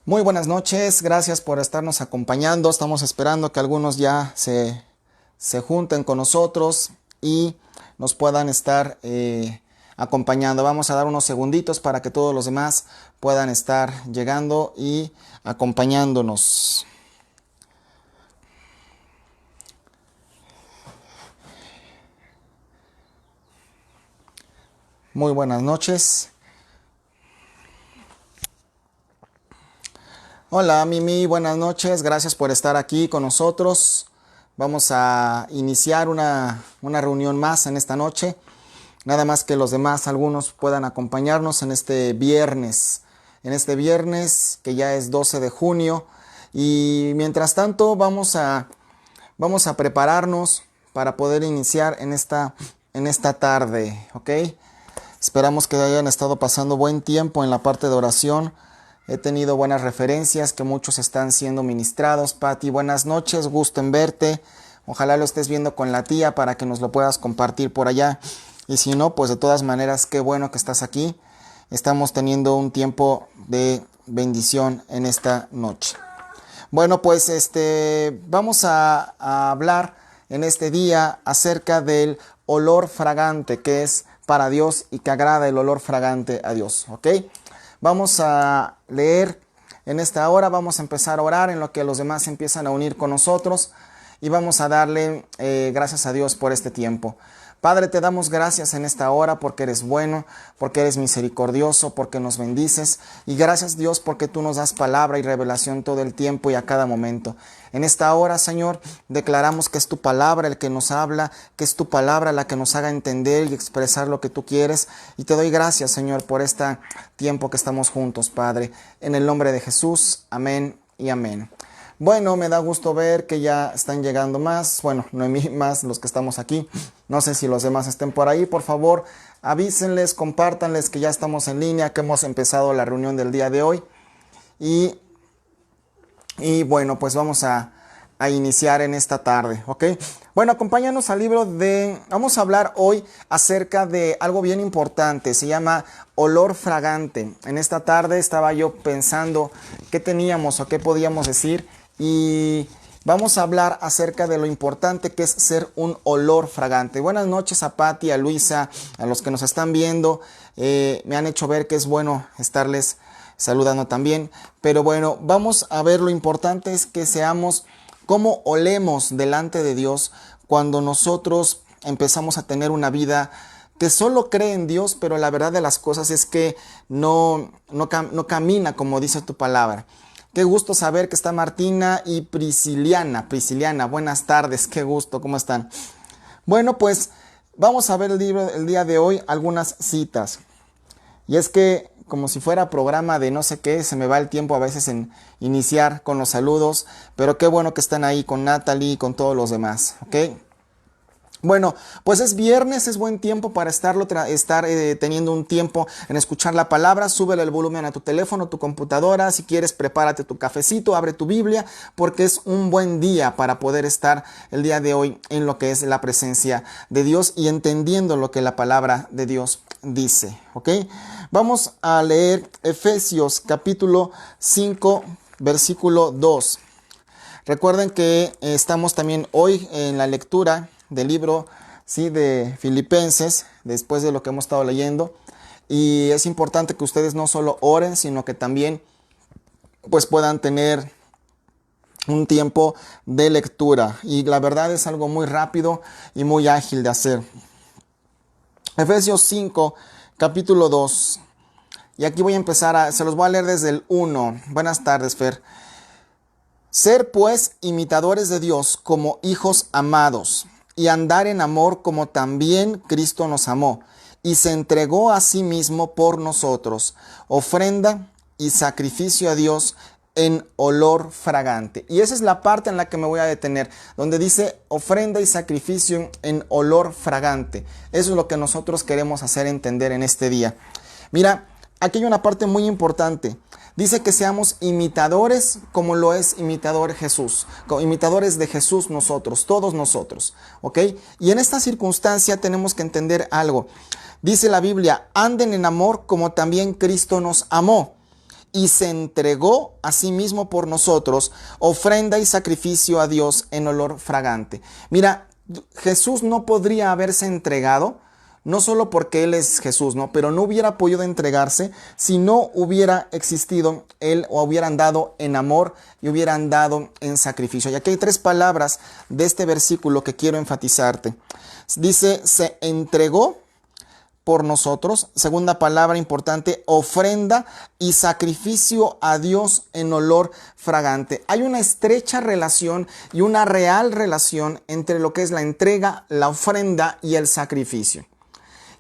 Muy buenas noches, gracias por estarnos acompañando. Estamos esperando que algunos ya se junten con nosotros y nos puedan estar acompañando. Vamos a dar unos segunditos para que todos los demás puedan estar llegando y acompañándonos. Muy buenas noches. Hola Mimi, buenas noches, gracias por estar aquí con nosotros. Vamos a iniciar una reunión más en esta noche. Nada más que los demás, algunos puedan acompañarnos en este viernes. En este viernes que ya es 12 de junio. Y mientras tanto vamos a prepararnos para poder iniciar en esta tarde, ¿ok? Esperamos que hayan estado pasando buen tiempo en la parte de oración. He tenido buenas referencias, que muchos están siendo ministrados. Pati, buenas noches, gusto en verte. Ojalá lo estés viendo con la tía para que nos lo puedas compartir por allá. Y si no, pues de todas maneras, qué bueno que estás aquí. Estamos teniendo un tiempo de bendición en esta noche. Bueno, pues vamos a hablar en este día acerca del olor fragante que es para Dios y que agrada el olor fragante a Dios, ¿ok? Vamos a leer en esta hora, vamos a empezar a orar en lo que los demás empiezan a unir con nosotros y vamos a darle gracias a Dios por este tiempo. Padre, te damos gracias en esta hora porque eres bueno, porque eres misericordioso, porque nos bendices. Y gracias Dios porque tú nos das palabra y revelación todo el tiempo y a cada momento. En esta hora, Señor, declaramos que es tu palabra el que nos habla, que es tu palabra la que nos haga entender y expresar lo que tú quieres. Y te doy gracias, Señor, por este tiempo que estamos juntos, Padre. En el nombre de Jesús, amén y amén. Bueno, me da gusto ver que ya están llegando más. Bueno, Noemí más los que estamos aquí. No sé si los demás estén por ahí. Por favor, avísenles, compártanles que ya estamos en línea, que hemos empezado la reunión del día de hoy. Y bueno, pues vamos a iniciar en esta tarde, ¿ok? Bueno, acompáñanos al libro de... Vamos a hablar hoy acerca de algo bien importante. Se llama olor fragante. En esta tarde estaba yo pensando qué teníamos o qué podíamos decir. Y vamos a hablar acerca de lo importante que es ser un olor fragante. Buenas noches a Pati, a Luisa, a los que nos están viendo. Me han hecho ver que es bueno estarles saludando también. Pero bueno, vamos a ver lo importante es que seamos como olemos delante de Dios cuando nosotros empezamos a tener una vida que solo cree en Dios, pero la verdad de las cosas es que no camina como dice tu palabra. Qué gusto saber que está Martina y Prisciliana. Prisciliana, buenas tardes, qué gusto, ¿cómo están? Bueno, pues vamos a ver el día de hoy algunas citas. Y es que, como si fuera programa de no sé qué, se me va el tiempo a veces en iniciar con los saludos, pero qué bueno que están ahí con Natalie y con todos los demás, ¿ok? Bueno, pues es viernes, es buen tiempo para estar teniendo un tiempo en escuchar la palabra. Súbele el volumen a tu teléfono, tu computadora. Si quieres, prepárate tu cafecito, abre tu Biblia, porque es un buen día para poder estar el día de hoy en lo que es la presencia de Dios y entendiendo lo que la palabra de Dios dice, ¿ok? Vamos a leer Efesios capítulo 5, versículo 2. Recuerden que estamos también hoy en la lectura del libro, ¿sí?, de Filipenses, después de lo que hemos estado leyendo. Y es importante que ustedes no solo oren, sino que también pues puedan tener un tiempo de lectura. Y la verdad es algo muy rápido y muy ágil de hacer. Efesios 5, capítulo 2. Y aquí voy a empezar, se los voy a leer desde el 1. Buenas tardes, Fer. Ser pues imitadores de Dios como hijos amados, y andar en amor como también Cristo nos amó, y se entregó a sí mismo por nosotros, ofrenda y sacrificio a Dios en olor fragante. Y esa es la parte en la que me voy a detener, donde dice ofrenda y sacrificio en olor fragante. Eso es lo que nosotros queremos hacer entender en este día. Mira, aquí hay una parte muy importante. Dice que seamos imitadores como lo es imitador Jesús. Imitadores de Jesús nosotros, todos nosotros. ¿Ok? Y en esta circunstancia tenemos que entender algo. Dice la Biblia, anden en amor como también Cristo nos amó. y se entregó a sí mismo por nosotros, ofrenda y sacrificio a Dios en olor fragante. Mira, Jesús no podría haberse entregado, no solo porque Él es Jesús, ¿no? Pero no hubiera podido entregarse si no hubiera existido Él o hubiera andado en amor y hubiera andado en sacrificio. Y aquí hay 3 palabras de este versículo que quiero enfatizarte. Dice, se entregó por nosotros. Segunda palabra importante, ofrenda y sacrificio a Dios en olor fragante. Hay una estrecha relación y una real relación entre lo que es la entrega, la ofrenda y el sacrificio.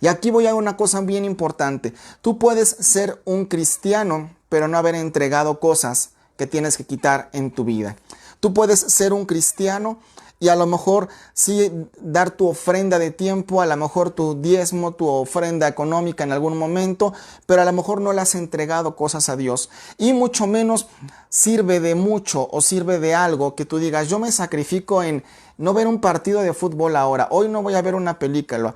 Y aquí voy a una cosa bien importante. Tú puedes ser un cristiano, pero no haber entregado cosas que tienes que quitar en tu vida. Tú puedes ser un cristiano y a lo mejor sí dar tu ofrenda de tiempo, a lo mejor tu diezmo, tu ofrenda económica en algún momento, pero a lo mejor no le has entregado cosas a Dios. Y mucho menos sirve de mucho o sirve de algo que tú digas, yo me sacrifico en no ver un partido de fútbol ahora, hoy no voy a ver una película,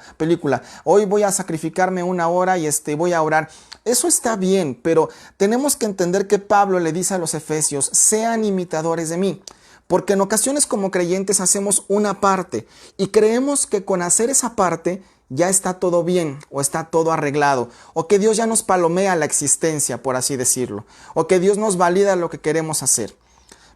hoy voy a sacrificarme 1 hora y voy a orar. Eso está bien, pero tenemos que entender que Pablo le dice a los efesios, sean imitadores de mí. Porque en ocasiones como creyentes hacemos una parte y creemos que con hacer esa parte ya está todo bien o está todo arreglado o que Dios ya nos palomea la existencia, por así decirlo, o que Dios nos valida lo que queremos hacer.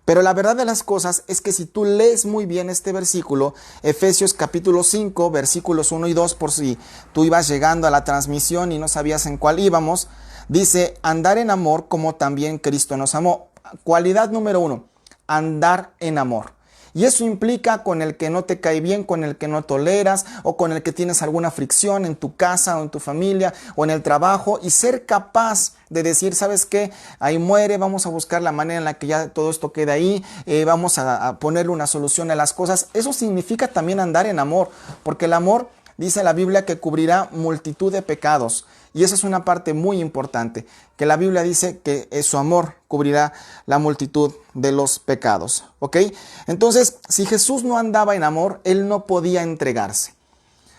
Pero la verdad de las cosas es que si tú lees muy bien este versículo, Efesios capítulo 5, versículos 1 y 2, por si tú ibas llegando a la transmisión y no sabías en cuál íbamos, dice, andar en amor como también Cristo nos amó. Cualidad número 1, andar en amor. Y eso implica con el que no te cae bien, con el que no toleras o con el que tienes alguna fricción en tu casa o en tu familia o en el trabajo y ser capaz de decir, ¿sabes qué? Ahí muere, vamos a buscar la manera en la que ya todo esto quede ahí, vamos a ponerle una solución a las cosas. Eso significa también andar en amor, porque el amor dice la Biblia que cubrirá multitud de pecados. Y esa es una parte muy importante, que la Biblia dice que su amor cubrirá la multitud de los pecados. ¿Ok? Entonces, si Jesús no andaba en amor, Él no podía entregarse.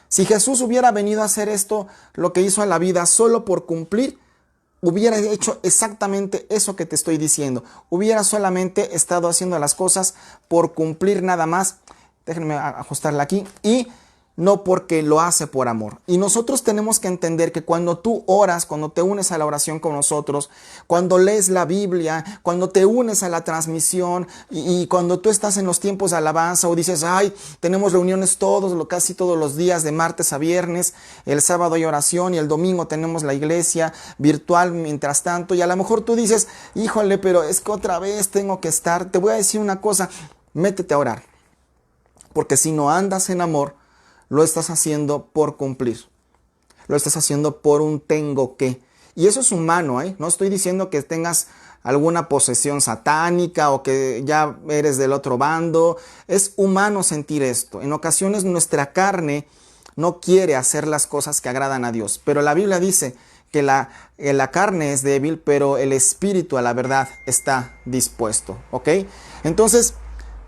Si Jesús hubiera venido a hacer esto, lo que hizo en la vida, solo por cumplir, hubiera hecho exactamente eso que te estoy diciendo. Hubiera solamente estado haciendo las cosas por cumplir nada más. Déjenme ajustarla aquí. Y no porque lo hace por amor. Y nosotros tenemos que entender que cuando tú oras, cuando te unes a la oración con nosotros, cuando lees la Biblia, cuando te unes a la transmisión y cuando tú estás en los tiempos de alabanza o dices, ay, tenemos reuniones casi todos los días de martes a viernes, el sábado hay oración y el domingo tenemos la iglesia virtual mientras tanto, y a lo mejor tú dices, híjole, pero es que otra vez tengo que estar. Te voy a decir una cosa, métete a orar, porque si no andas en amor, lo estás haciendo por cumplir. Lo estás haciendo por un tengo que. Y eso es humano, ¿eh? No estoy diciendo que tengas alguna posesión satánica o que ya eres del otro bando. Es humano sentir esto. En ocasiones nuestra carne no quiere hacer las cosas que agradan a Dios. Pero la Biblia dice que la carne es débil, pero el espíritu a la verdad está dispuesto. ¿Ok? Entonces,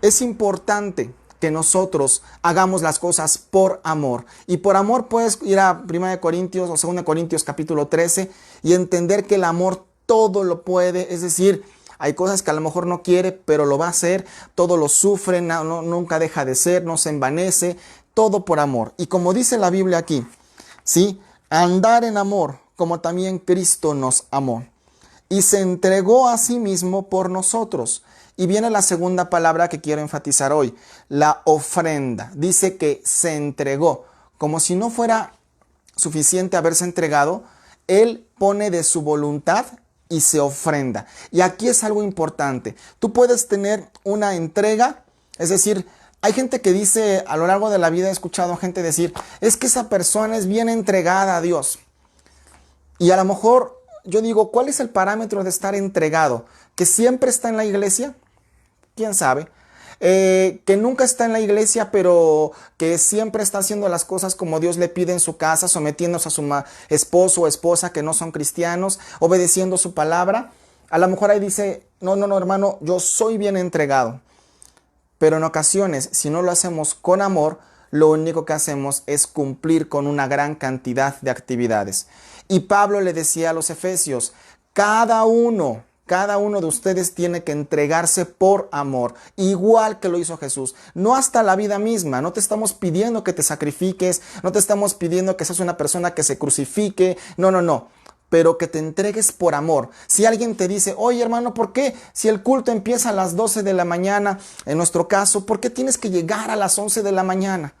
es importante que nosotros hagamos las cosas por amor. Y por amor puedes ir a 1 Corintios o 2 Corintios capítulo 13 y entender que el amor todo lo puede. Es decir, hay cosas que a lo mejor no quiere, pero lo va a hacer. Todo lo sufre, nunca deja de ser, no se envanece. Todo por amor. Y como dice la Biblia aquí, ¿sí? Andar en amor como también Cristo nos amó. Y se entregó a sí mismo por nosotros. Y viene la segunda palabra que quiero enfatizar hoy, la ofrenda. Dice que se entregó. Como si no fuera suficiente haberse entregado, Él pone de su voluntad y se ofrenda. Y aquí es algo importante. Tú puedes tener una entrega, es decir, hay gente que dice, a lo largo de la vida he escuchado gente decir, es que esa persona es bien entregada a Dios. Y a lo mejor yo digo, ¿cuál es el parámetro de estar entregado? ¿Que siempre está en la iglesia? ¿Quién sabe? Que nunca está en la iglesia, pero que siempre está haciendo las cosas como Dios le pide en su casa, sometiéndose a su esposo o esposa que no son cristianos, obedeciendo su palabra. A lo mejor ahí dice, no, hermano, yo soy bien entregado. Pero en ocasiones, si no lo hacemos con amor, lo único que hacemos es cumplir con una gran cantidad de actividades. Y Pablo le decía a los efesios, cada uno Cada uno de ustedes tiene que entregarse por amor, igual que lo hizo Jesús. No hasta la vida misma. No te estamos pidiendo que te sacrifiques, no te estamos pidiendo que seas una persona que se crucifique. No, no, no. Pero que te entregues por amor. Si alguien te dice, oye hermano, ¿por qué si el culto empieza a las 12 de la mañana, en nuestro caso, ¿por qué tienes que llegar a las 11 de la mañana?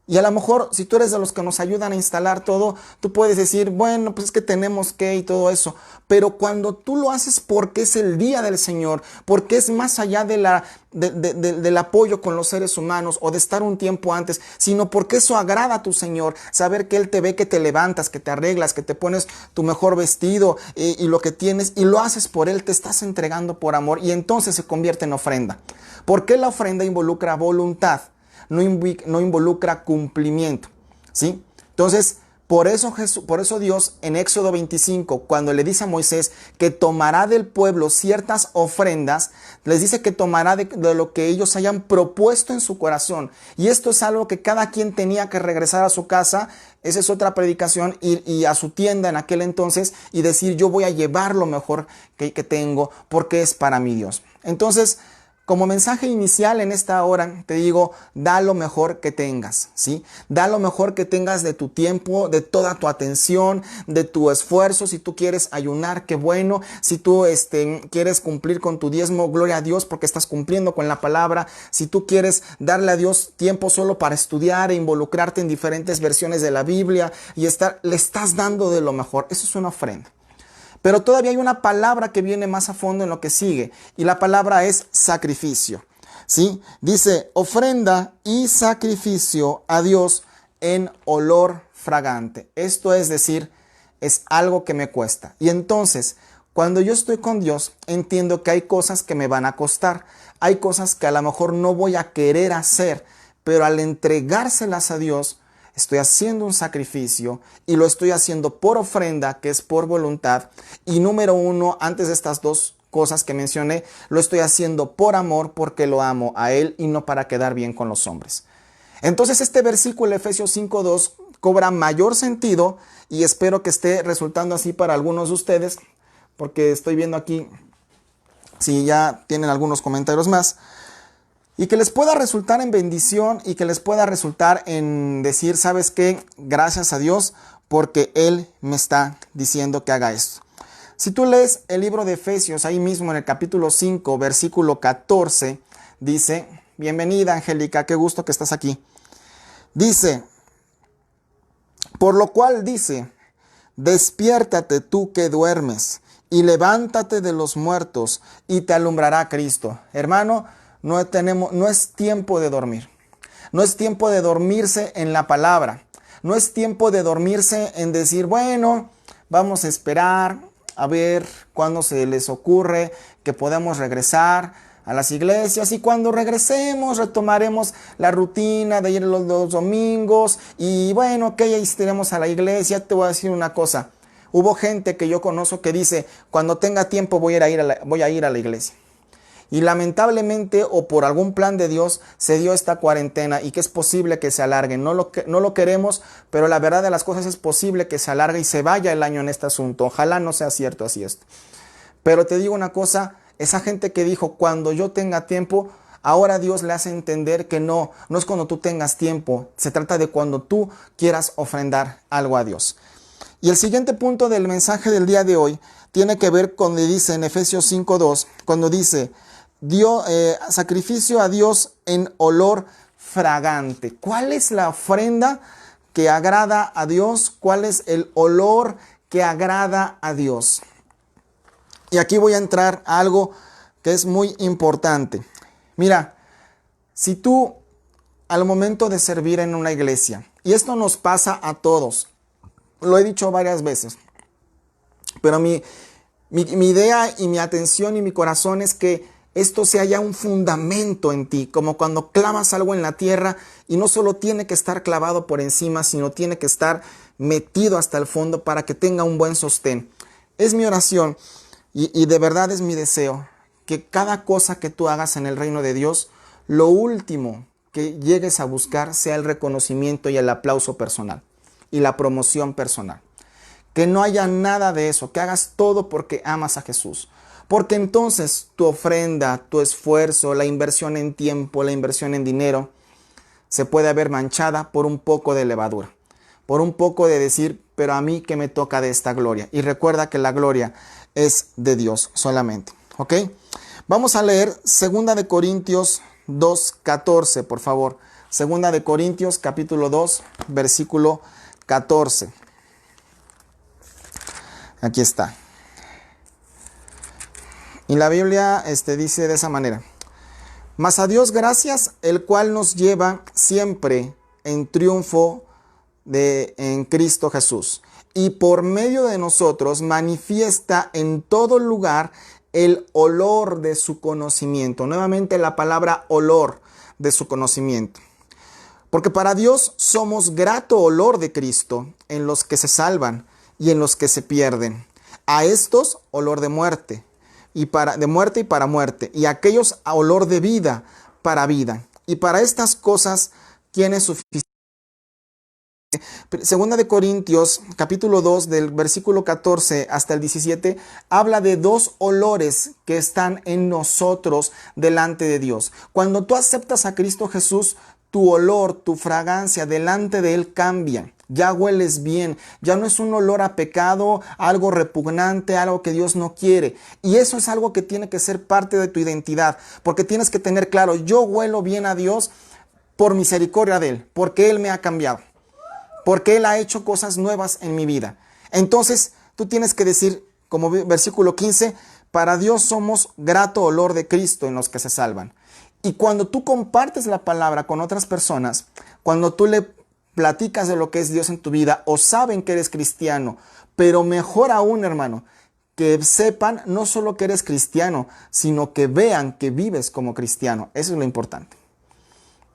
Y a lo mejor, si tú eres de los que nos ayudan a instalar todo, tú puedes decir, bueno, pues es que tenemos que y todo eso. Pero cuando tú lo haces porque es el día del Señor, porque es más allá del apoyo con los seres humanos o de estar un tiempo antes, sino porque eso agrada a tu Señor, saber que Él te ve que te levantas, que te arreglas, que te pones tu mejor vestido y lo que tienes y lo haces por Él, te estás entregando por amor y entonces se convierte en ofrenda. Porque la ofrenda involucra voluntad. No involucra cumplimiento, ¿sí? Entonces, por eso Dios en Éxodo 25, cuando le dice a Moisés que tomará del pueblo ciertas ofrendas, les dice que tomará de lo que ellos hayan propuesto en su corazón. Y esto es algo que cada quien tenía que regresar a su casa, esa es otra predicación, y a su tienda en aquel entonces y decir, yo voy a llevar lo mejor que tengo porque es para mi Dios. Entonces, como mensaje inicial en esta hora, te digo, da lo mejor que tengas, ¿sí? Da lo mejor que tengas de tu tiempo, de toda tu atención, de tu esfuerzo. Si tú quieres ayunar, qué bueno. Si tú quieres cumplir con tu diezmo, gloria a Dios porque estás cumpliendo con la palabra. Si tú quieres darle a Dios tiempo solo para estudiar e involucrarte en diferentes versiones de la Biblia y le estás dando de lo mejor. Eso es una ofrenda. Pero todavía hay una palabra que viene más a fondo en lo que sigue. Y la palabra es sacrificio. ¿Sí? Dice ofrenda y sacrificio a Dios en olor fragante. Esto es decir, es algo que me cuesta. Y entonces, cuando yo estoy con Dios, entiendo que hay cosas que me van a costar. Hay cosas que a lo mejor no voy a querer hacer. Pero al entregárselas a Dios, estoy haciendo un sacrificio y lo estoy haciendo por ofrenda, que es por voluntad. Y número uno, antes de estas dos cosas que mencioné, lo estoy haciendo por amor porque lo amo a Él y no para quedar bien con los hombres. Entonces este versículo, Efesios 5:2, cobra mayor sentido y espero que esté resultando así para algunos de ustedes, porque estoy viendo aquí si ya tienen algunos comentarios más. Y que les pueda resultar en bendición y que les pueda resultar en decir, ¿sabes qué? Gracias a Dios porque Él me está diciendo que haga esto. Si tú lees el libro de Efesios, ahí mismo en el capítulo 5, versículo 14, dice, bienvenida Angélica, qué gusto que estás aquí. Dice, por lo cual dice, despiértate tú que duermes y levántate de los muertos y te alumbrará Cristo. Hermano, no es tiempo de dormir. No es tiempo de dormirse en la palabra. No es tiempo de dormirse en decir, bueno, vamos a esperar a ver cuándo se les ocurre que podamos regresar a las iglesias y cuando regresemos retomaremos la rutina de ir los domingos y bueno, ok, ahí estaremos a la iglesia. Te voy a decir una cosa. Hubo gente que yo conozco que dice, cuando tenga tiempo voy a ir a la iglesia. Y lamentablemente o por algún plan de Dios se dio esta cuarentena y que es posible que se alargue. No lo queremos, pero la verdad de las cosas es posible que se alargue y se vaya el año en este asunto. Ojalá no sea cierto así esto. Pero te digo una cosa, esa gente que dijo cuando yo tenga tiempo, ahora Dios le hace entender que no es cuando tú tengas tiempo. Se trata de cuando tú quieras ofrendar algo a Dios. Y el siguiente punto del mensaje del día de hoy tiene que ver con donde dice en Efesios 5:2, cuando dice, sacrificio a Dios en olor fragante. ¿Cuál es la ofrenda que agrada a Dios? ¿Cuál es el olor que agrada a Dios? Y aquí voy a entrar a algo que es muy importante. Mira, si tú al momento de servir en una iglesia, y esto nos pasa a todos, lo he dicho varias veces, pero mi idea y mi atención y mi corazón es que esto sea ya un fundamento en ti, como cuando clavas algo en la tierra y no solo tiene que estar clavado por encima, sino tiene que estar metido hasta el fondo para que tenga un buen sostén. Es mi oración y de verdad es mi deseo que cada cosa que tú hagas en el reino de Dios, lo último que llegues a buscar sea el reconocimiento y el aplauso personal y la promoción personal. Que no haya nada de eso, que hagas todo porque amas a Jesús. Porque entonces tu ofrenda, tu esfuerzo, la inversión en tiempo, la inversión en dinero, se puede ver manchada por un poco de levadura, por un poco de decir, pero a mí que me toca de esta gloria. Y recuerda que la gloria es de Dios solamente, ¿ok? Vamos a leer 2 de Corintios 2:14, por favor. 2 de Corintios capítulo 2, versículo 14. Aquí está. Y la Biblia dice de esa manera: mas a Dios gracias, el cual nos lleva siempre en triunfo en Cristo Jesús, y por medio de nosotros manifiesta en todo lugar el olor de su conocimiento. Nuevamente la palabra olor de su conocimiento. Porque para Dios somos grato olor de Cristo en los que se salvan y en los que se pierden. A estos olor de muerte y para muerte, y a aquellos a olor de vida para vida. Y para estas cosas, ¿quién es suficiente? Segunda de Corintios, capítulo 2, del versículo 14 hasta el 17, habla de dos olores que están en nosotros delante de Dios. Cuando tú aceptas a Cristo Jesús, tu olor, tu fragancia delante de Él cambia. Ya hueles bien, ya no es un olor a pecado, algo repugnante, algo que Dios no quiere. Y eso es algo que tiene que ser parte de tu identidad, porque tienes que tener claro, yo huelo bien a Dios por misericordia de Él, porque Él me ha cambiado, porque Él ha hecho cosas nuevas en mi vida. Entonces tú tienes que decir, como versículo 15, para Dios somos grato olor de Cristo en los que se salvan. Y cuando tú compartes la palabra con otras personas, cuando tú le platicas de lo que es Dios en tu vida, o saben que eres cristiano, pero mejor aún, hermano, que sepan no solo que eres cristiano, sino que vean que vives como cristiano. Eso es lo importante.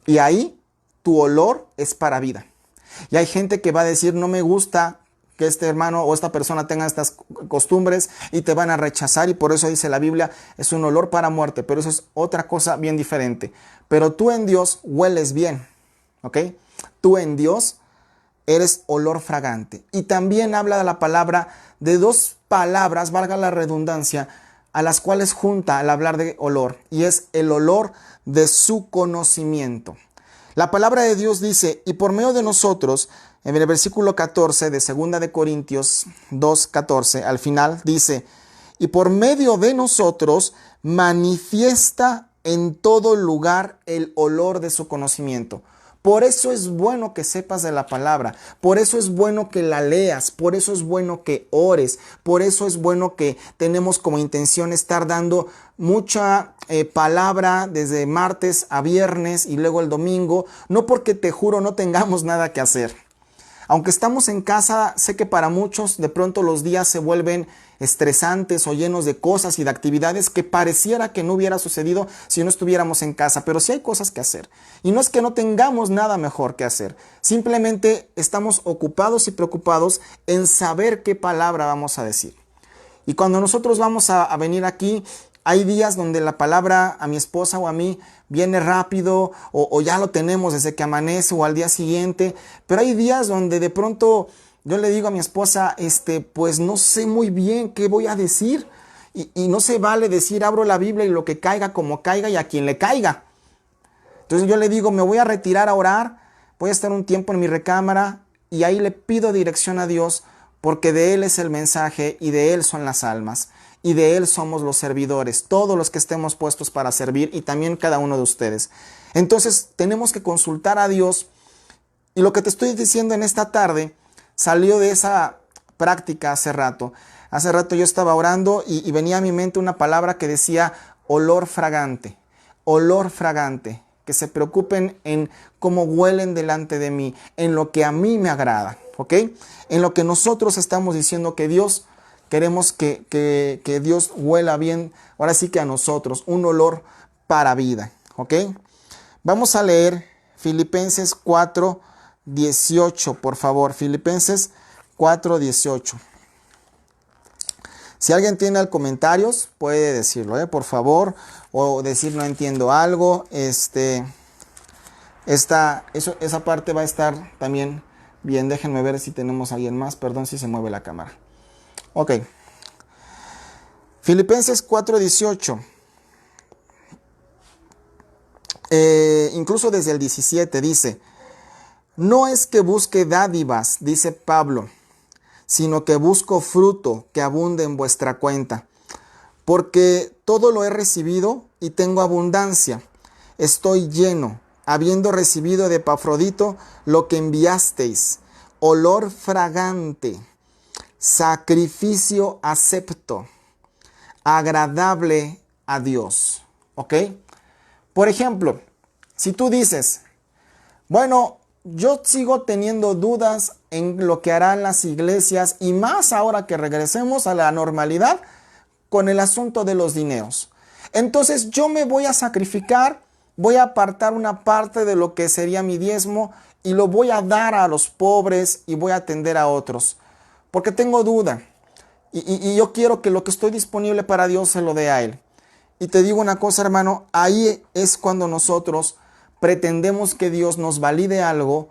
Y ahí tu olor es para vida. Y hay gente que va a decir, no me gusta que este hermano o esta persona tenga estas costumbres, y te van a rechazar, y por eso dice la Biblia, es un olor para muerte, pero eso es otra cosa bien diferente. Pero tú en Dios hueles bien, ¿ok? Tú en Dios eres olor fragante. Y también habla de la palabra, de dos palabras, valga la redundancia, a las cuales junta al hablar de olor, y es el olor de su conocimiento. La palabra de Dios dice, y por medio de nosotros, en el versículo 14 de 2 de Corintios 2:14, al final dice, y por medio de nosotros manifiesta en todo lugar el olor de su conocimiento. Por eso es bueno que sepas de la palabra, por eso es bueno que la leas, por eso es bueno que ores, por eso es bueno que tenemos como intención estar dando mucha palabra desde martes a viernes y luego el domingo, no porque te juro no tengamos nada que hacer. Aunque estamos en casa, sé que para muchos de pronto los días se vuelven estresantes o llenos de cosas y de actividades que pareciera que no hubiera sucedido si no estuviéramos en casa, pero sí hay cosas que hacer. Y no es que no tengamos nada mejor que hacer, simplemente estamos ocupados y preocupados en saber qué palabra vamos a decir. Y cuando nosotros vamos a venir aquí, hay días donde la palabra a mi esposa o a mí viene rápido o ya lo tenemos desde que amanece o al día siguiente. Pero hay días donde de pronto yo le digo a mi esposa, pues no sé muy bien qué voy a decir. Y no se vale decir, abro la Biblia y lo que caiga como caiga y a quien le caiga. Entonces yo le digo, me voy a retirar a orar, voy a estar un tiempo en mi recámara y ahí le pido dirección a Dios, porque de Él es el mensaje y de Él son las almas. Y de Él somos los servidores, todos los que estemos puestos para servir, y también cada uno de ustedes. Entonces tenemos que consultar a Dios, y lo que te estoy diciendo en esta tarde salió de esa práctica hace rato. Hace rato yo estaba orando y venía a mi mente una palabra que decía olor fragante, que se preocupen en cómo huelen delante de mí, en lo que a mí me agrada, ¿ok? En lo que nosotros estamos diciendo que Dios... Queremos que Dios huela bien, ahora sí que a nosotros, un olor para vida, ¿ok? Vamos a leer Filipenses 4:18, por favor, Filipenses 4:18. Si alguien tiene comentarios, puede decirlo, por favor, o decir no entiendo algo. Esa parte va a estar también bien. Déjenme ver si tenemos a alguien más, perdón si se mueve la cámara. Ok. Filipenses 4:18. Incluso desde el 17 dice: no es que busque dádivas, dice Pablo, sino que busco fruto que abunde en vuestra cuenta. Porque todo lo he recibido y tengo abundancia. Estoy lleno, habiendo recibido de Epafrodito lo que enviasteis, olor fragante, sacrificio acepto, agradable a Dios. ¿Ok? Por ejemplo, si tú dices, bueno, yo sigo teniendo dudas en lo que harán las iglesias y más ahora que regresemos a la normalidad con el asunto de los dineros. Entonces yo me voy a sacrificar, voy a apartar una parte de lo que sería mi diezmo y lo voy a dar a los pobres y voy a atender a otros. Porque tengo duda y yo quiero que lo que estoy disponible para Dios se lo dé a Él. Y te digo una cosa, hermano, ahí es cuando nosotros pretendemos que Dios nos valide algo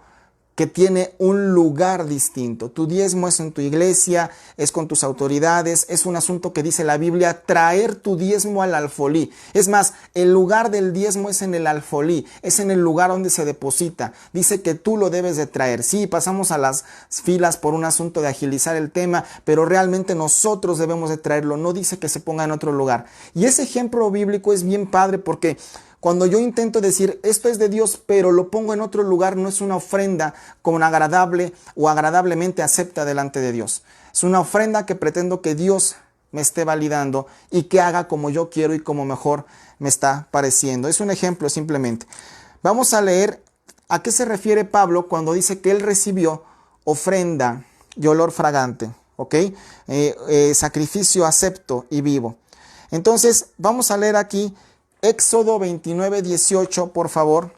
que tiene un lugar distinto. Tu diezmo es en tu iglesia, es con tus autoridades, es un asunto que dice la Biblia, traer tu diezmo al alfolí. Es más, el lugar del diezmo es en el alfolí, es en el lugar donde se deposita. Dice que tú lo debes de traer. Sí, pasamos a las filas por un asunto de agilizar el tema, pero realmente nosotros debemos de traerlo. No dice que se ponga en otro lugar. Y ese ejemplo bíblico es bien padre porque cuando yo intento decir esto es de Dios, pero lo pongo en otro lugar, no es una ofrenda como agradable o agradablemente acepta delante de Dios. Es una ofrenda que pretendo que Dios me esté validando y que haga como yo quiero y como mejor me está pareciendo. Es un ejemplo simplemente. Vamos a leer a qué se refiere Pablo cuando dice que él recibió ofrenda y olor fragante, ¿ok? Sacrificio acepto y vivo. Entonces, vamos a leer aquí Éxodo 29:18, por favor.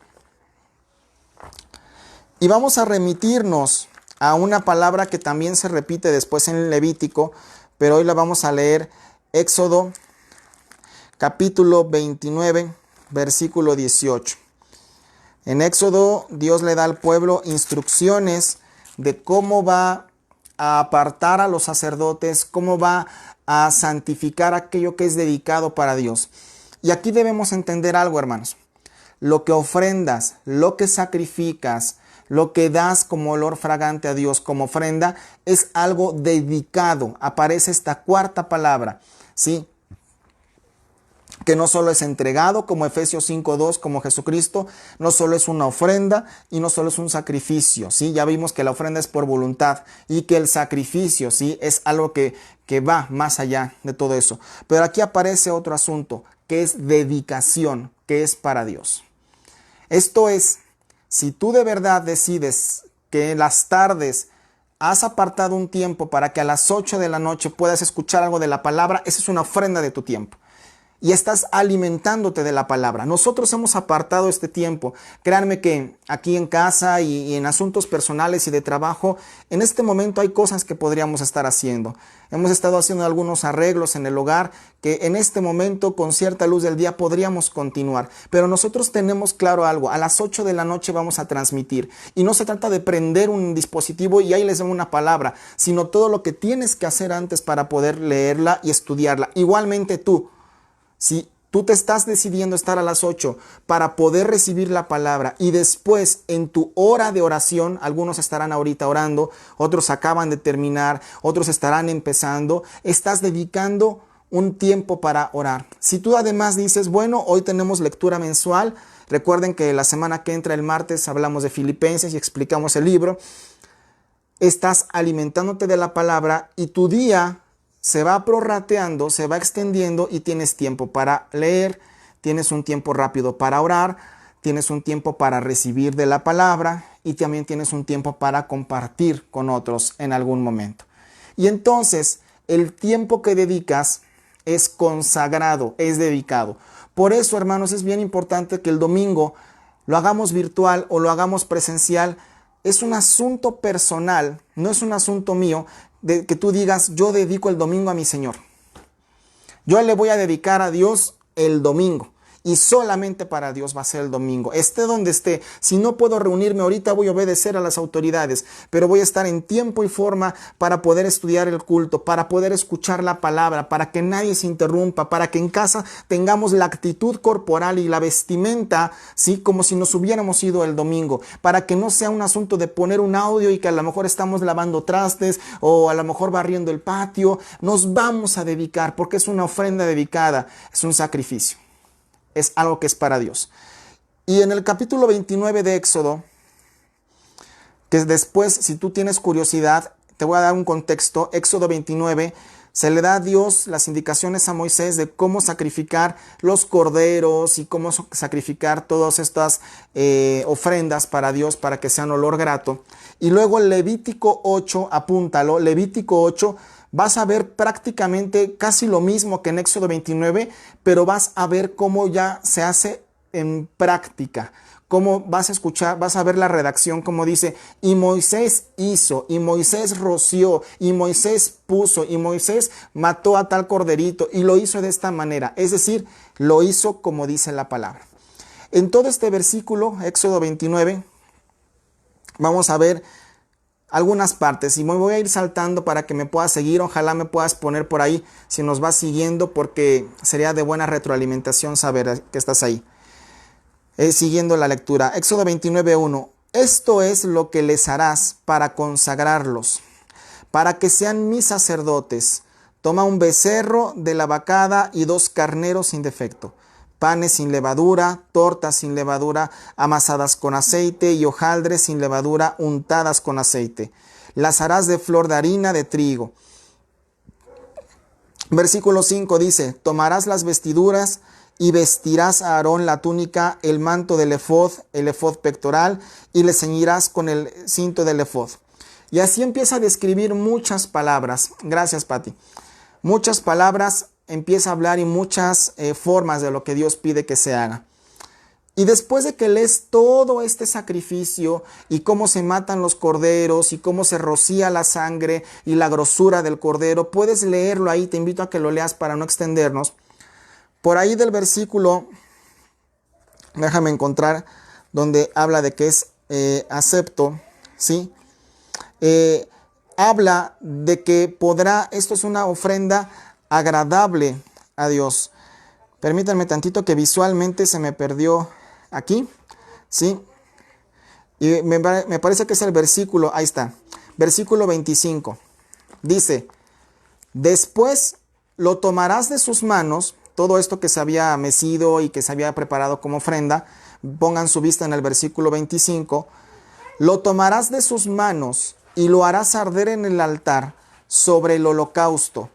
Y vamos a remitirnos a una palabra que también se repite después en el Levítico, pero hoy la vamos a leer. Éxodo capítulo 29, versículo 18. En Éxodo, Dios le da al pueblo instrucciones de cómo va a apartar a los sacerdotes, cómo va a santificar aquello que es dedicado para Dios. Y aquí debemos entender algo, hermanos. Lo que ofrendas, lo que sacrificas, lo que das como olor fragante a Dios como ofrenda, es algo dedicado. Aparece esta cuarta palabra, ¿sí? Que no solo es entregado, como Efesios 5:2, como Jesucristo, no solo es una ofrenda y no solo es un sacrificio, ¿sí? Ya vimos que la ofrenda es por voluntad y que el sacrificio, ¿sí? Es algo que va más allá de todo eso. Pero aquí aparece otro asunto, que es dedicación, que es para Dios. Esto es, si tú de verdad decides que en las tardes has apartado un tiempo para que a las 8 de la noche puedas escuchar algo de la palabra, esa es una ofrenda de tu tiempo. Y estás alimentándote de la palabra. Nosotros hemos apartado este tiempo. Créanme que aquí en casa y en asuntos personales y de trabajo, en este momento hay cosas que podríamos estar haciendo. Hemos estado haciendo algunos arreglos en el hogar que en este momento con cierta luz del día podríamos continuar. Pero nosotros tenemos claro algo. A las 8 de la noche vamos a transmitir. Y no se trata de prender un dispositivo y ahí les doy una palabra, sino todo lo que tienes que hacer antes para poder leerla y estudiarla. Igualmente tú. Si tú te estás decidiendo estar a las 8 para poder recibir la palabra y después en tu hora de oración, algunos estarán ahorita orando, otros acaban de terminar, otros estarán empezando, estás dedicando un tiempo para orar. Si tú además dices, bueno, hoy tenemos lectura mensual, recuerden que la semana que entra el martes hablamos de Filipenses y explicamos el libro, estás alimentándote de la palabra y tu día se va prorrateando, se va extendiendo y tienes tiempo para leer, tienes un tiempo rápido para orar, tienes un tiempo para recibir de la palabra y también tienes un tiempo para compartir con otros en algún momento. Y entonces el tiempo que dedicas es consagrado, es dedicado. Por eso, hermanos, es bien importante que el domingo lo hagamos virtual o lo hagamos presencial. Es un asunto personal, no es un asunto mío, de que tú digas, yo dedico el domingo a mi Señor. Yo le voy a dedicar a Dios el domingo. y solamente para Dios va a ser el domingo. Esté donde esté. Si no puedo reunirme ahorita, voy a obedecer a las autoridades, pero voy a estar en tiempo y forma para poder estudiar el culto, para poder escuchar la palabra, para que nadie se interrumpa, para que en casa tengamos la actitud corporal y la vestimenta, ¿sí? Como si nos hubiéramos ido el domingo, para que no sea un asunto de poner un audio y que a lo mejor estamos lavando trastes o a lo mejor barriendo el patio. Nos vamos a dedicar porque es una ofrenda dedicada, es un sacrificio. Es algo que es para Dios. Y en el capítulo 29 de Éxodo, que después, si tú tienes curiosidad, te voy a dar un contexto. Éxodo 29, se le da a Dios las indicaciones a Moisés de cómo sacrificar los corderos y cómo sacrificar todas estas ofrendas para Dios para que sean olor grato. Y luego Levítico 8, apúntalo, Levítico 8, vas a ver prácticamente casi lo mismo que en Éxodo 29, pero vas a ver cómo ya se hace en práctica. Cómo vas a escuchar, vas a ver la redacción, como dice, y Moisés hizo, y Moisés roció, y Moisés puso, y Moisés mató a tal corderito, y lo hizo de esta manera. Es decir, lo hizo como dice la palabra. En todo este versículo, Éxodo 29, vamos a ver algunas partes y me voy a ir saltando para que me puedas seguir. Ojalá me puedas poner por ahí si nos vas siguiendo, porque sería de buena retroalimentación saber que estás ahí. Siguiendo la lectura, Éxodo 29:1. Esto es lo que les harás para consagrarlos, para que sean mis sacerdotes. Toma un becerro de la vacada y 2 carneros sin defecto, panes sin levadura, tortas sin levadura, amasadas con aceite, y hojaldres sin levadura, untadas con aceite. Las harás de flor de harina de trigo. Versículo 5 dice, tomarás las vestiduras y vestirás a Aarón la túnica, el manto del efod, el efod pectoral, y le ceñirás con el cinto del efod. Y así empieza a describir muchas palabras. Gracias, Pati. Muchas palabras, empieza a hablar y muchas formas de lo que Dios pide que se haga. Y después de que lees todo este sacrificio y cómo se matan los corderos y cómo se rocía la sangre y la grosura del cordero, puedes leerlo ahí, te invito a que lo leas para no extendernos. Por ahí del versículo, déjame encontrar donde habla de que es acepto, ¿sí? Habla de que podrá, esto es una ofrenda agradable a Dios. Permítanme tantito que visualmente se me perdió aquí, ¿sí? Y me parece que es el versículo, ahí está, versículo 25. Dice, después lo tomarás de sus manos, todo esto que se había mecido y que se había preparado como ofrenda, pongan su vista en el versículo 25, lo tomarás de sus manos y lo harás arder en el altar sobre el holocausto,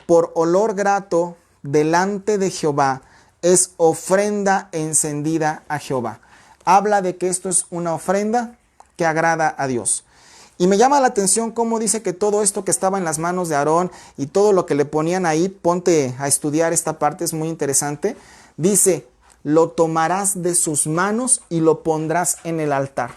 por olor grato delante de Jehová, es ofrenda encendida a Jehová. Habla de que esto es una ofrenda que agrada a Dios. Y me llama la atención cómo dice que todo esto que estaba en las manos de Aarón y todo lo que le ponían ahí, ponte a estudiar esta parte, es muy interesante. Dice, lo tomarás de sus manos y lo pondrás en el altar.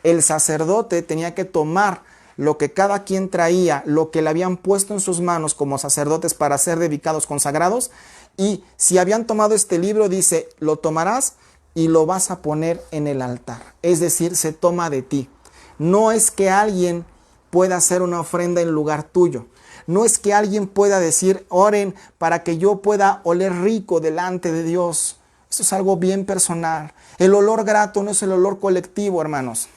El sacerdote tenía que tomar lo que cada quien traía, lo que le habían puesto en sus manos como sacerdotes para ser dedicados, consagrados. Y si habían tomado este libro, dice, lo tomarás y lo vas a poner en el altar. Es decir, se toma de ti. No es que alguien pueda hacer una ofrenda en lugar tuyo. No es que alguien pueda decir, oren para que yo pueda oler rico delante de Dios. Eso es algo bien personal. El olor grato no es el olor colectivo, hermanos.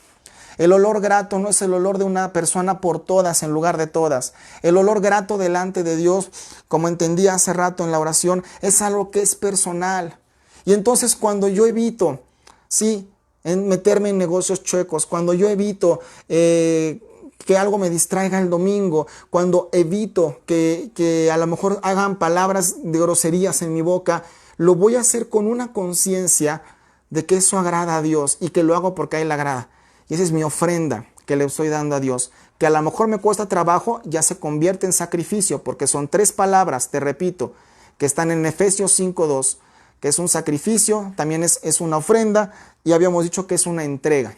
El olor grato no es el olor de una persona por todas en lugar de todas. El olor grato delante de Dios, como entendí hace rato en la oración, es algo que es personal. Y entonces cuando yo evito, sí, en meterme en negocios chuecos, cuando yo evito que algo me distraiga el domingo, cuando evito que a lo mejor hagan palabras de groserías en mi boca, lo voy a hacer con una conciencia de que eso agrada a Dios y que lo hago porque a Él le agrada. Y esa es mi ofrenda que le estoy dando a Dios, que a lo mejor me cuesta trabajo, ya se convierte en sacrificio, porque son 3 palabras, te repito, que están en Efesios 5:2, que es un sacrificio, también es una ofrenda, y habíamos dicho que es una entrega.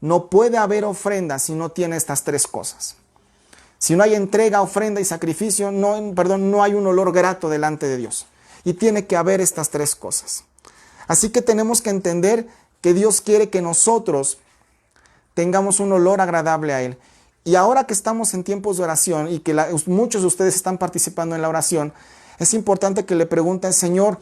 No puede haber ofrenda si no tiene estas 3 cosas. Si no hay entrega, ofrenda y sacrificio, no hay un olor grato delante de Dios. y tiene que haber estas tres cosas. Así que tenemos que entender que Dios quiere que nosotros tengamos un olor agradable a Él. Y ahora que estamos en tiempos de oración y que muchos de ustedes están participando en la oración, es importante que le pregunten, Señor,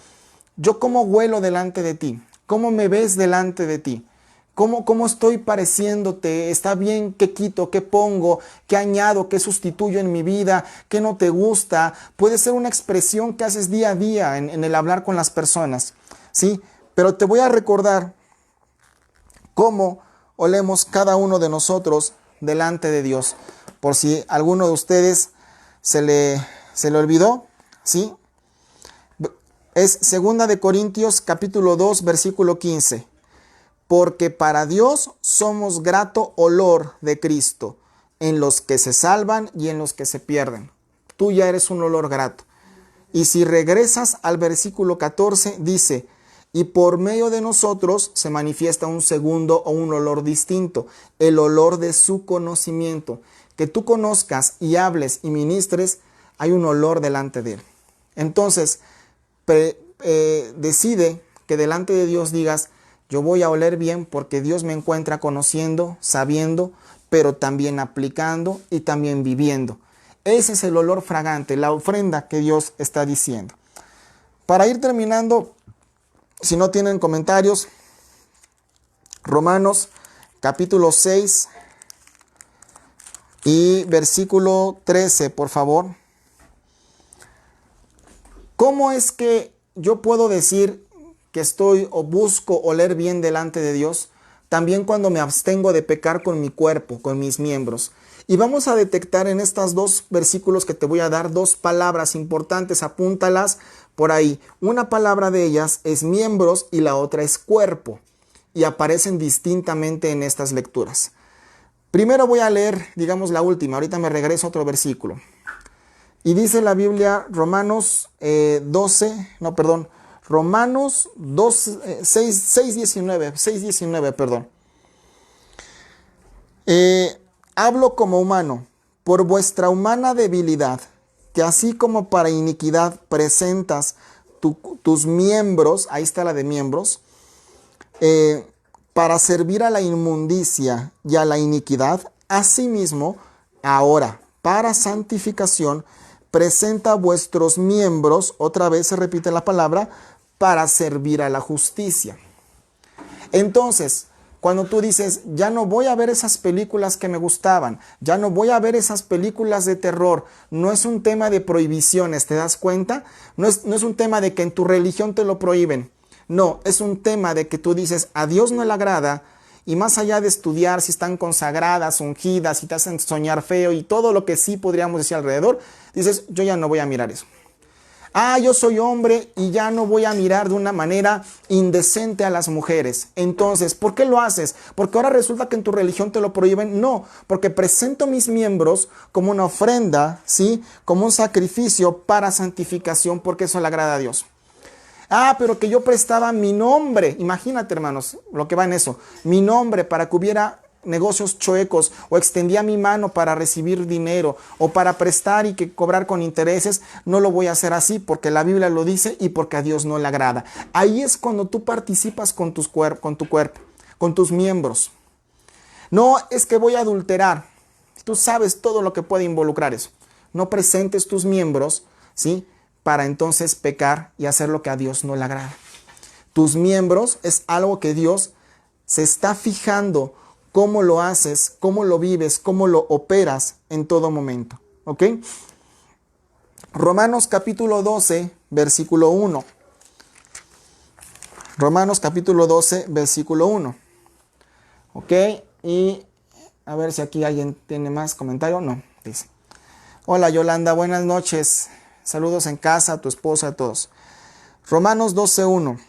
¿yo cómo huelo delante de ti? ¿Cómo me ves delante de ti? ¿Cómo estoy pareciéndote? ¿Está bien? ¿Qué quito? ¿Qué pongo? ¿Qué añado? ¿Qué sustituyo en mi vida? ¿Qué no te gusta? Puede ser una expresión que haces día a día en el hablar con las personas, ¿sí? Pero te voy a recordar cómo olemos cada uno de nosotros delante de Dios. Por si alguno de ustedes se le olvidó, ¿sí? Es 2 de Corintios capítulo 2 versículo 15. Porque para Dios somos grato olor de Cristo en los que se salvan y en los que se pierden. Tú ya eres un olor grato. Y si regresas al versículo 14, dice, y por medio de nosotros se manifiesta un segundo o un olor distinto, el olor de su conocimiento. Que tú conozcas y hables y ministres, hay un olor delante de Él. Entonces, decide que delante de Dios digas, yo voy a oler bien porque Dios me encuentra conociendo, sabiendo, pero también aplicando y también viviendo. Ese es el olor fragante, la ofrenda que Dios está diciendo. Para ir terminando, si no tienen comentarios, Romanos capítulo 6 y versículo 13, por favor. ¿Cómo es que yo puedo decir que estoy o busco oler bien delante de Dios? También cuando me abstengo de pecar con mi cuerpo, con mis miembros. Y vamos a detectar en estos dos versículos que te voy a dar dos palabras importantes, apúntalas por ahí. Una palabra de ellas es miembros y la otra es cuerpo. Y aparecen distintamente en estas lecturas. Primero voy a leer, digamos, la última. Ahorita me regreso a otro versículo. Y dice la Biblia, Romanos 6:19, perdón. Hablo como humano, por vuestra humana debilidad, que así como para iniquidad presentas tus miembros, ahí está la de miembros, para servir a la inmundicia y a la iniquidad, asimismo, ahora, para santificación, presenta vuestros miembros, otra vez se repite la palabra, para servir a la justicia. Entonces, cuando tú dices, ya no voy a ver esas películas que me gustaban, ya no voy a ver esas películas de terror, no es un tema de prohibiciones, ¿te das cuenta? No es un tema de que en tu religión te lo prohíben. No, es un tema de que tú dices, a Dios no le agrada, y más allá de estudiar si están consagradas, ungidas, si te hacen soñar feo y todo lo que sí podríamos decir alrededor, dices, yo ya no voy a mirar eso. Yo soy hombre y ya no voy a mirar de una manera indecente a las mujeres. Entonces, ¿por qué lo haces? ¿Porque ahora resulta que en tu religión te lo prohíben? No, porque presento mis miembros como una ofrenda, ¿sí? Como un sacrificio para santificación, porque eso le agrada a Dios. Pero que yo prestaba mi nombre, imagínate hermanos, lo que va en eso, mi nombre para que hubiera negocios chuecos, o extendía mi mano para recibir dinero, o para prestar y que cobrar con intereses, no lo voy a hacer así porque la Biblia lo dice y porque a Dios no le agrada. Ahí es cuando tú participas con tu cuerpo, con tus miembros. No es que voy a adulterar, tú sabes todo lo que puede involucrar eso. No presentes tus miembros, ¿sí?, para entonces pecar y hacer lo que a Dios no le agrada. Tus miembros es algo que Dios se está fijando cómo lo haces, cómo lo vives, cómo lo operas en todo momento. ¿Ok? Romanos capítulo 12, versículo 1. Romanos capítulo 12, versículo 1. ¿Ok? Y a ver si aquí alguien tiene más comentario. No, dice. Hola Yolanda, buenas noches. Saludos en casa, a tu esposa, a todos. Romanos 12:1.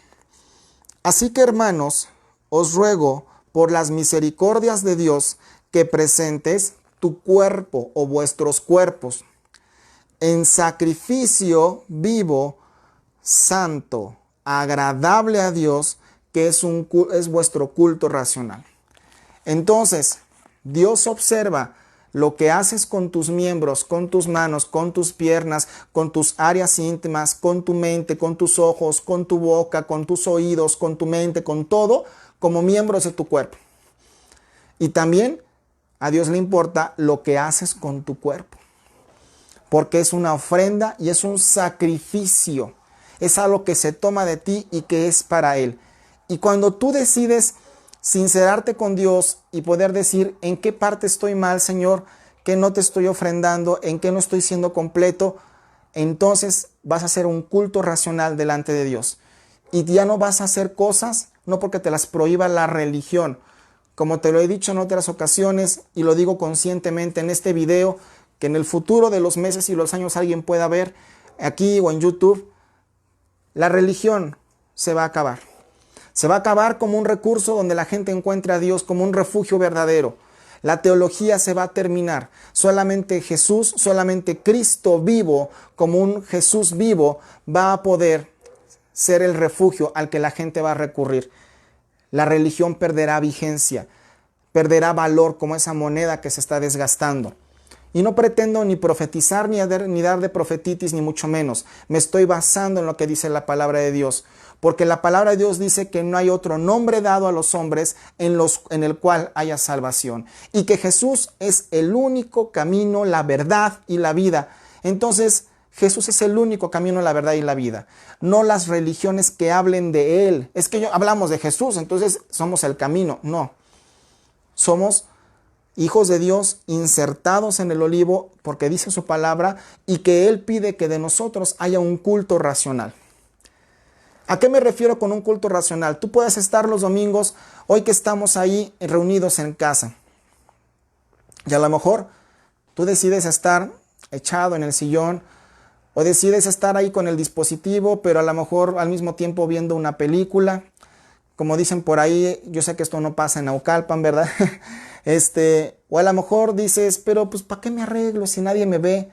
Así que hermanos, os ruego por las misericordias de Dios que presentes tu cuerpo o vuestros cuerpos en sacrificio vivo, santo, agradable a Dios, que es vuestro culto racional. Entonces, Dios observa lo que haces con tus miembros, con tus manos, con tus piernas, con tus áreas íntimas, con tu mente, con tus ojos, con tu boca, con tus oídos, con tu mente, con todo, como miembros de tu cuerpo. Y también a Dios le importa lo que haces con tu cuerpo, porque es una ofrenda y es un sacrificio. Es algo que se toma de ti y que es para Él. Y cuando tú decides sincerarte con Dios y poder decir en qué parte estoy mal, Señor, que no te estoy ofrendando, en qué no estoy siendo completo, entonces vas a hacer un culto racional delante de Dios. Y ya no vas a hacer cosas, no porque te las prohíba la religión. Como te lo he dicho en otras ocasiones y lo digo conscientemente en este video, que en el futuro de los meses y los años alguien pueda ver aquí o en YouTube, la religión se va a acabar. Se va a acabar como un recurso donde la gente encuentre a Dios como un refugio verdadero. La teología se va a terminar. Solamente Jesús, solamente Cristo vivo, como un Jesús vivo, va a poder ser el refugio al que la gente va a recurrir. La religión perderá vigencia, perderá valor como esa moneda que se está desgastando. Y no pretendo ni profetizar ni dar de profetitis, ni mucho menos. Me estoy basando en lo que dice la palabra de Dios. Porque la palabra de Dios dice que no hay otro nombre dado a los hombres en el cual haya salvación. Y que Jesús es el único camino, la verdad y la vida. Entonces, Jesús es el único camino, la verdad y la vida. No las religiones que hablen de Él. Es que hablamos de Jesús, entonces somos el camino. No. Somos hijos de Dios insertados en el olivo porque dice su palabra y que Él pide que de nosotros haya un culto racional. ¿A qué me refiero con un culto racional? Tú puedes estar los domingos, hoy que estamos ahí reunidos en casa. Y a lo mejor tú decides estar echado en el sillón o decides estar ahí con el dispositivo, pero a lo mejor al mismo tiempo viendo una película. Como dicen por ahí, yo sé que esto no pasa en Naucalpan, ¿verdad? O a lo mejor dices, pero pues ¿para qué me arreglo si nadie me ve?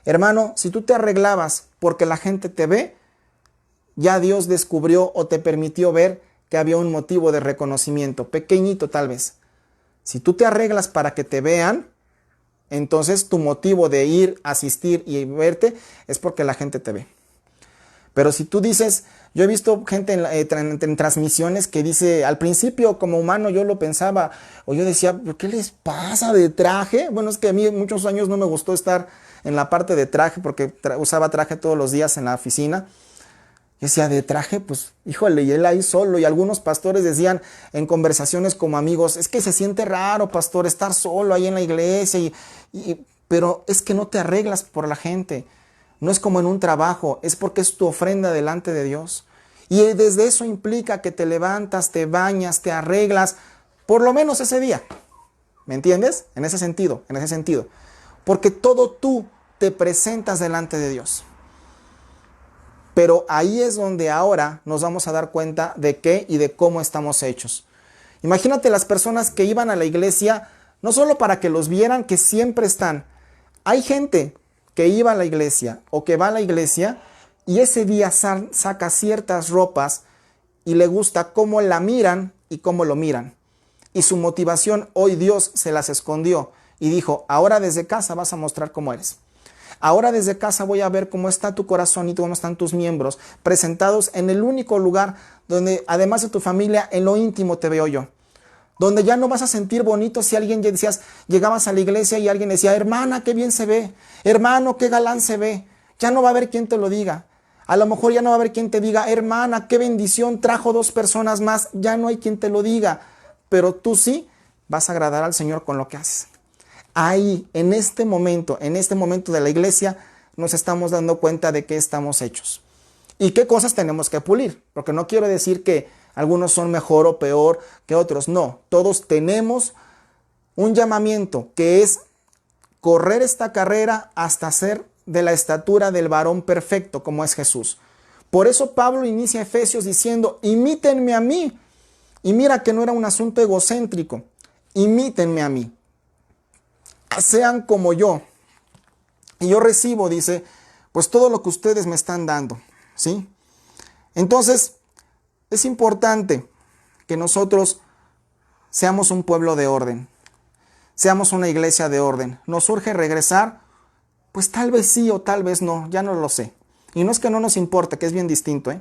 Hermano, si tú te arreglabas porque la gente te ve, ya Dios descubrió o te permitió ver que había un motivo de reconocimiento, pequeñito tal vez. Si tú te arreglas para que te vean, entonces tu motivo de ir, asistir y verte es porque la gente te ve. Pero si tú dices, yo he visto gente en transmisiones que dice, al principio como humano yo lo pensaba, o yo decía, ¿qué les pasa de traje? Bueno, es que a mí muchos años no me gustó estar en la parte de traje porque usaba traje todos los días en la oficina. Yo decía, de traje, pues, híjole, y él ahí solo. Y algunos pastores decían en conversaciones como amigos, es que se siente raro, pastor, estar solo ahí en la iglesia. Pero es que no te arreglas por la gente. No es como en un trabajo, es porque es tu ofrenda delante de Dios. Y desde eso implica que te levantas, te bañas, te arreglas, por lo menos ese día. ¿Me entiendes? En ese sentido. Porque todo tú te presentas delante de Dios. Pero ahí es donde ahora nos vamos a dar cuenta de qué y de cómo estamos hechos. Imagínate las personas que iban a la iglesia, no solo para que los vieran, que siempre están. Hay gente que iba a la iglesia o que va a la iglesia y ese día saca ciertas ropas y le gusta cómo la miran y cómo lo miran. Y su motivación, hoy Dios se las escondió y dijo, ahora desde casa vas a mostrar cómo eres. Ahora desde casa voy a ver cómo está tu corazón y cómo están tus miembros presentados en el único lugar donde además de tu familia en lo íntimo te veo yo. Donde ya no vas a sentir bonito si alguien decías, llegabas a la iglesia y alguien decía, hermana, qué bien se ve, hermano, qué galán se ve. Ya no va a haber quien te lo diga. A lo mejor ya no va a haber quien te diga, hermana, qué bendición, trajo 2 personas más. Ya no hay quien te lo diga. Pero tú sí vas a agradar al Señor con lo que haces. Ahí, en este momento de la iglesia, nos estamos dando cuenta de qué estamos hechos. Y qué cosas tenemos que pulir. Porque no quiero decir que algunos son mejor o peor que otros. No, todos tenemos un llamamiento que es correr esta carrera hasta ser de la estatura del varón perfecto como es Jesús. Por eso Pablo inicia Efesios diciendo, imítenme a mí. Y mira que no era un asunto egocéntrico. Imítenme a mí. Sean como yo. Y yo recibo, dice, pues todo lo que ustedes me están dando, ¿sí? Entonces, es importante que nosotros seamos un pueblo de orden. seamos una iglesia de orden. ¿Nos urge regresar? Pues tal vez sí o tal vez no, ya no lo sé. Y no es que no nos importe, que es bien distinto, ¿eh?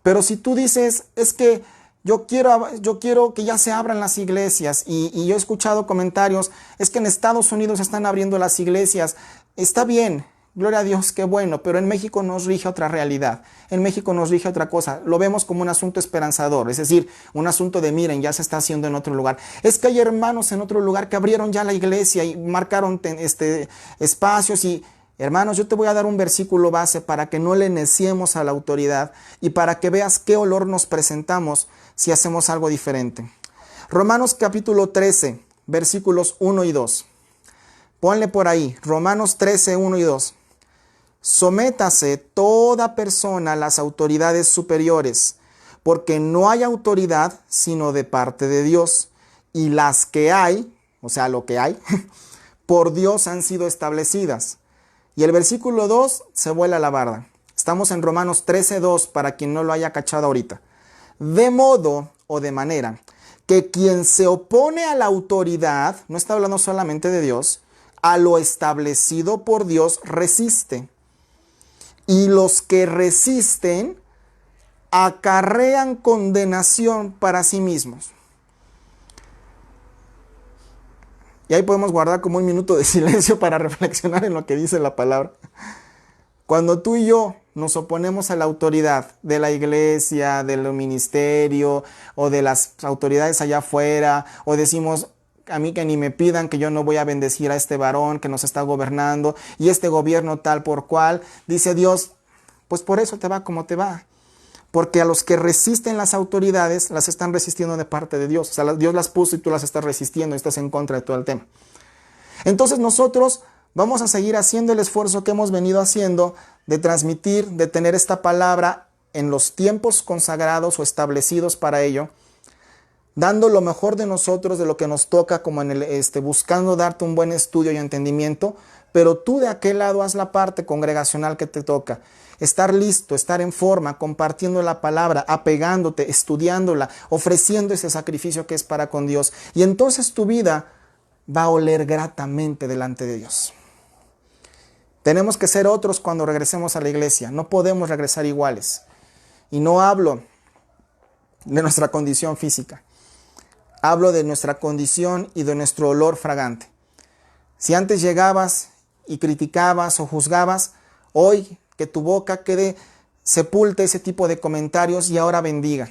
Pero si tú dices, es que yo quiero que ya se abran las iglesias, y yo he escuchado comentarios, es que en Estados Unidos están abriendo las iglesias, está bien, gloria a Dios, qué bueno, pero en México nos rige otra realidad, en México nos rige otra cosa, lo vemos como un asunto esperanzador, es decir, un asunto de miren, ya se está haciendo en otro lugar. Es que hay hermanos en otro lugar que abrieron ya la iglesia y marcaron espacios y... Hermanos, yo te voy a dar un versículo base para que no le neciemos a la autoridad y para que veas qué olor nos presentamos si hacemos algo diferente. Romanos capítulo 13, versículos 1 y 2. Ponle por ahí, Romanos 13, 1 y 2. Sométase toda persona a las autoridades superiores, porque no hay autoridad sino de parte de Dios, y las que hay, o sea, lo que hay, por Dios han sido establecidas. Y el versículo 2 se vuela la barda. Estamos en Romanos 13:2 para quien no lo haya cachado ahorita. De modo o de manera que quien se opone a la autoridad, no está hablando solamente de Dios, a lo establecido por Dios resiste. Y los que resisten acarrean condenación para sí mismos. Y ahí podemos guardar como un minuto de silencio para reflexionar en lo que dice la palabra. Cuando tú y yo nos oponemos a la autoridad de la iglesia, del ministerio o de las autoridades allá afuera, o decimos, a mí que ni me pidan, que yo no voy a bendecir a este varón que nos está gobernando y este gobierno tal por cual, dice Dios, pues por eso te va como te va. Porque a los que resisten las autoridades, las están resistiendo de parte de Dios. O sea, Dios las puso y tú las estás resistiendo y estás en contra de todo el tema. Entonces nosotros vamos a seguir haciendo el esfuerzo que hemos venido haciendo de transmitir, de tener esta palabra en los tiempos consagrados o establecidos para ello, dando lo mejor de nosotros, de lo que nos toca, como en buscando darte un buen estudio y entendimiento, pero tú de aquel lado haz la parte congregacional que te toca. Estar listo, estar en forma, compartiendo la palabra, apegándote, estudiándola, ofreciendo ese sacrificio que es para con Dios. Y entonces tu vida va a oler gratamente delante de Dios. Tenemos que ser otros cuando regresemos a la iglesia. No podemos regresar iguales. Y no hablo de nuestra condición física. Hablo de nuestra condición y de nuestro olor fragante. Si antes llegabas y criticabas o juzgabas, hoy que tu boca quede sepulte ese tipo de comentarios y ahora bendiga.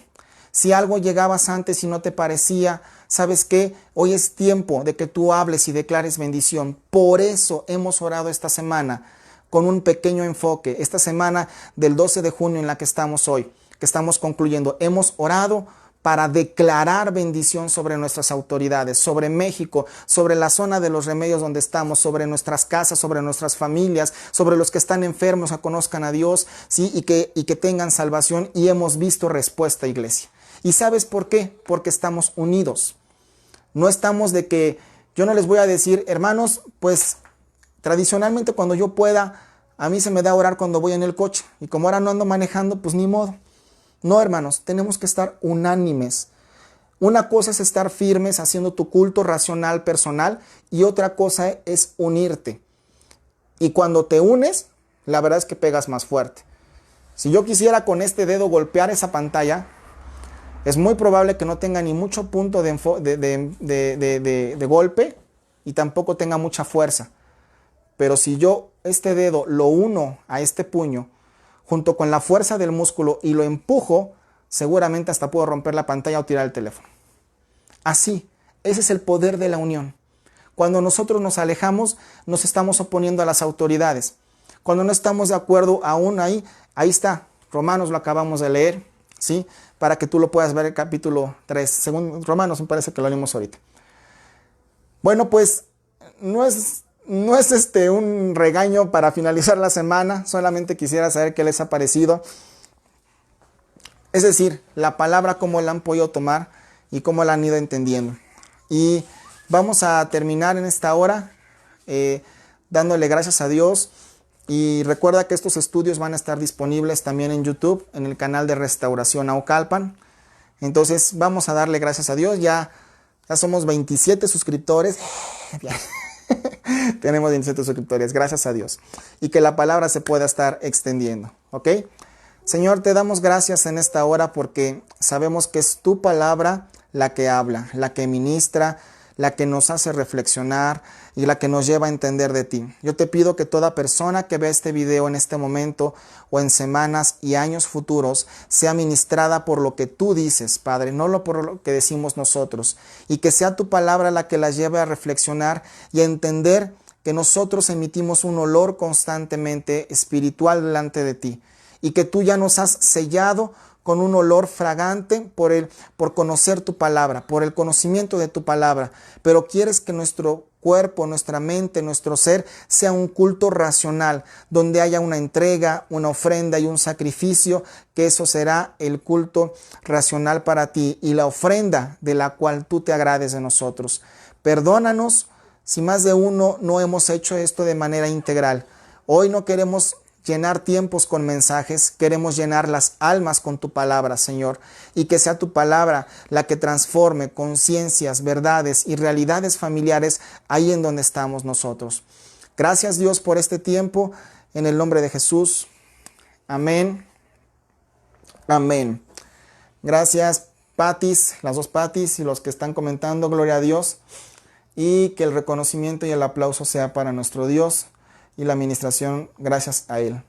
Si algo llegabas antes y no te parecía, ¿sabes qué? Hoy es tiempo de que tú hables y declares bendición. Por eso hemos orado esta semana con un pequeño enfoque. Esta semana del 12 de junio en la que estamos hoy, que estamos concluyendo, hemos orado para declarar bendición sobre nuestras autoridades, sobre México, sobre la zona de los Remedios donde estamos, sobre nuestras casas, sobre nuestras familias, sobre los que están enfermos, que conozcan a Dios, ¿sí? y que tengan salvación. Y hemos visto respuesta, iglesia. ¿Y sabes por qué? Porque estamos unidos. No estamos de que, yo no les voy a decir, hermanos, pues tradicionalmente cuando yo pueda, a mí se me da orar cuando voy en el coche. Y como ahora no ando manejando, pues ni modo. No, hermanos, tenemos que estar unánimes. Una cosa es estar firmes haciendo tu culto racional personal y otra cosa es unirte. Y cuando te unes, la verdad es que pegas más fuerte. Si yo quisiera con este dedo golpear esa pantalla, es muy probable que no tenga ni mucho punto de golpe y tampoco tenga mucha fuerza. Pero si yo este dedo lo uno a este puño, junto con la fuerza del músculo y lo empujo, seguramente hasta puedo romper la pantalla o tirar el teléfono. Así, ese es el poder de la unión. Cuando nosotros nos alejamos, nos estamos oponiendo a las autoridades. Cuando no estamos de acuerdo aún ahí está, Romanos lo acabamos de leer, ¿sí? Para que tú lo puedas ver el capítulo 3, según Romanos me parece que lo leímos ahorita. Bueno, pues no es un regaño para finalizar la semana, solamente quisiera saber qué les ha parecido. Es decir, la palabra cómo la han podido tomar y cómo la han ido entendiendo. Y vamos a terminar en esta hora dándole gracias a Dios. Y recuerda que estos estudios van a estar disponibles también en YouTube, en el canal de Restauración Naucalpan. Entonces vamos a darle gracias a Dios. Ya Ya somos 27 suscriptores. Tenemos 27 suscriptores, gracias a Dios. Y que la palabra se pueda estar extendiendo, ¿ok? Señor, te damos gracias en esta hora porque sabemos que es tu palabra la que habla, la que ministra, la que nos hace reflexionar y la que nos lleva a entender de ti. Yo te pido que toda persona que vea este video en este momento o en semanas y años futuros sea ministrada por lo que tú dices, Padre, no por lo que decimos nosotros, y que sea tu palabra la que las lleve a reflexionar y a entender que nosotros emitimos un olor constantemente espiritual delante de ti y que tú ya nos has sellado con un olor fragante por conocer tu palabra, por el conocimiento de tu palabra, pero quieres que nuestro cuerpo, nuestra mente, nuestro ser sea un culto racional, donde haya una entrega, una ofrenda y un sacrificio, que eso será el culto racional para ti y la ofrenda de la cual tú te agrades de nosotros. Perdónanos si más de uno no hemos hecho esto de manera integral. Hoy no queremos llenar tiempos con mensajes, queremos llenar las almas con tu palabra, Señor, y que sea tu palabra la que transforme conciencias, verdades y realidades familiares ahí en donde estamos nosotros. Gracias, Dios, por este tiempo, en el nombre de Jesús. Amén. Amén. Gracias, Patis, las dos Patis y los que están comentando, gloria a Dios, y que el reconocimiento y el aplauso sea para nuestro Dios y la administración gracias a Él.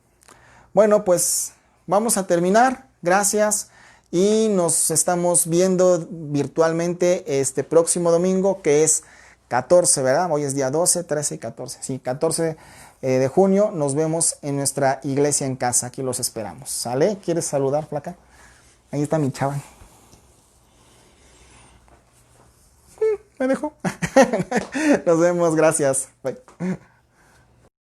Bueno, pues vamos a terminar. Gracias. Y nos estamos viendo virtualmente este próximo domingo, que es 14, ¿verdad? Hoy es día 12, 13 y 14. Sí, 14 de junio nos vemos en nuestra iglesia en casa. Aquí los esperamos. ¿Sale? ¿Quieres saludar, flaca? Ahí está mi chava. Me dejó. Nos vemos. Gracias. Bye.